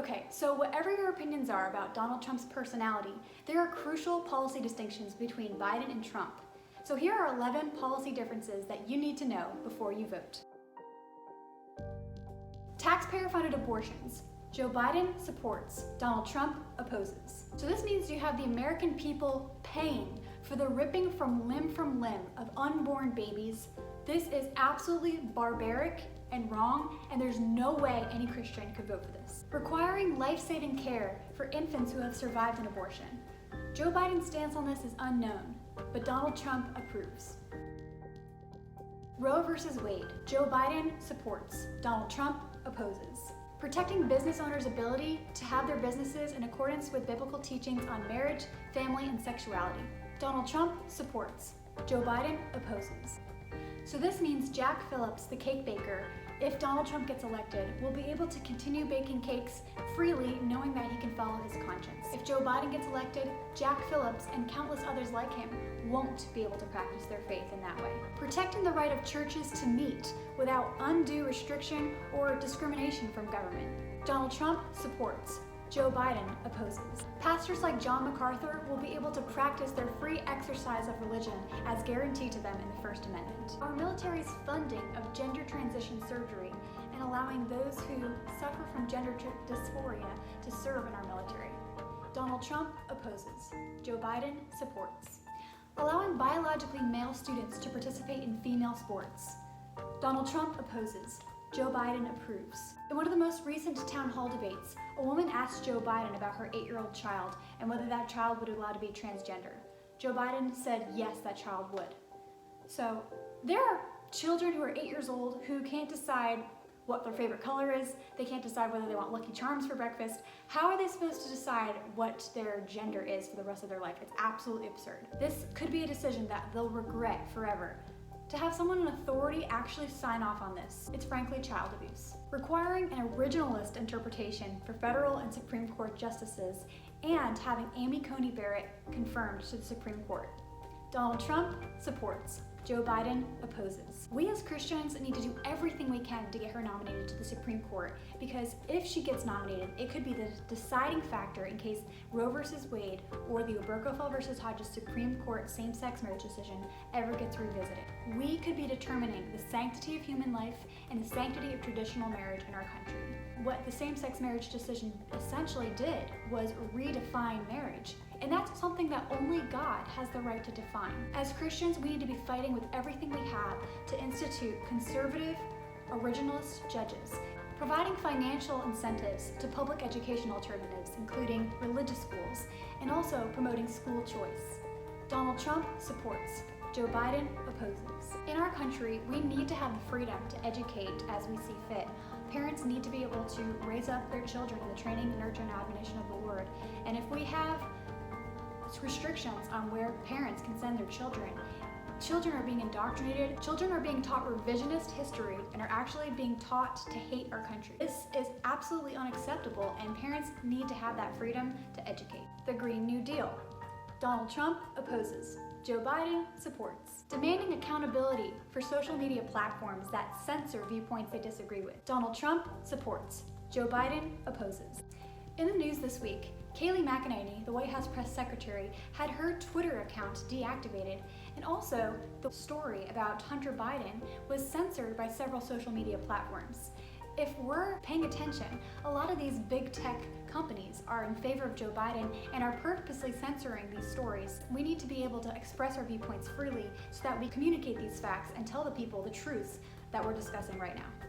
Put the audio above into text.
Okay, so whatever your opinions are about Donald Trump's personality, there are crucial policy distinctions between Biden and Trump. So here are 11 policy differences that you need to know before you vote. Taxpayer-funded abortions. Joe Biden supports, Donald Trump opposes. So this means you have the American people paying for the ripping from limb of unborn babies. This is absolutely barbaric and wrong, and there's no way any Christian could vote for this. Requiring life-saving care for infants who have survived an abortion. Joe Biden's stance on this is unknown, but Donald Trump approves. Roe versus Wade. Joe Biden supports, Donald Trump opposes. Protecting business owners' ability to have their businesses in accordance with biblical teachings on marriage, family, and sexuality. Donald Trump supports, Joe Biden opposes. So this means Jack Phillips, the cake baker, if Donald Trump gets elected, will be able to continue baking cakes freely, knowing that he can follow his conscience. If Joe Biden gets elected, Jack Phillips and countless others like him won't be able to practice their faith in that way. Protecting the right of churches to meet without undue restriction or discrimination from government. Donald Trump supports, Joe Biden opposes. Pastors like John MacArthur will be able to practice their free exercise of religion as guaranteed to them in the First Amendment. Our military's funding of gender transition surgery and allowing those who suffer from gender dysphoria to serve in our military. Donald Trump opposes. Joe Biden supports. Allowing biologically male students to participate in female sports. Donald Trump opposes. Joe Biden approves. In one of the most recent town hall debates, a woman asked Joe Biden about her 8-year-old child and whether that child would be allowed to be transgender. Joe Biden said yes, that child would. So there are children who are 8 years old who can't decide what their favorite color is. They can't decide whether they want Lucky Charms for breakfast. How are they supposed to decide what their gender is for the rest of their life? It's absolutely absurd. This could be a decision that they'll regret forever. To have someone in authority actually sign off on this, it's frankly child abuse. Requiring an originalist interpretation for federal and Supreme Court justices and having Amy Coney Barrett confirmed to the Supreme Court. Donald Trump supports. Joe Biden opposes. We as Christians need to do everything we can to get her nominated to the Supreme Court, because if she gets nominated, it could be the deciding factor in case Roe versus Wade or the Obergefell versus Hodges Supreme Court same-sex marriage decision ever gets revisited. We could be determining the sanctity of human life and the sanctity of traditional marriage in our country. What the same-sex marriage decision essentially did was redefine marriage. And that's something that only God has the right to define. As Christians, we need to be fighting with everything we have to institute conservative, originalist judges, providing financial incentives to public education alternatives, including religious schools, and also promoting school choice. Donald Trump supports. Joe Biden opposes. In our country, we need to have the freedom to educate as we see fit. Parents need to be able to raise up their children in the training, nurture, and admonition of the Word. And if we have restrictions on where parents can send their children are being indoctrinated, children are being taught revisionist history and are actually being taught to hate our country. This is absolutely unacceptable, and parents need to have that freedom to educate. The Green New Deal. Donald Trump opposes. Joe Biden supports. Demanding accountability for social media platforms that censor viewpoints they disagree with. Donald Trump supports. Joe Biden opposes. In the news this week, Kayleigh McEnany, the White House press secretary, had her Twitter account deactivated, and also the story about Hunter Biden was censored by several social media platforms. If we're paying attention, a lot of these big tech companies are in favor of Joe Biden and are purposely censoring these stories. We need to be able to express our viewpoints freely so that we communicate these facts and tell the people the truths that we're discussing right now.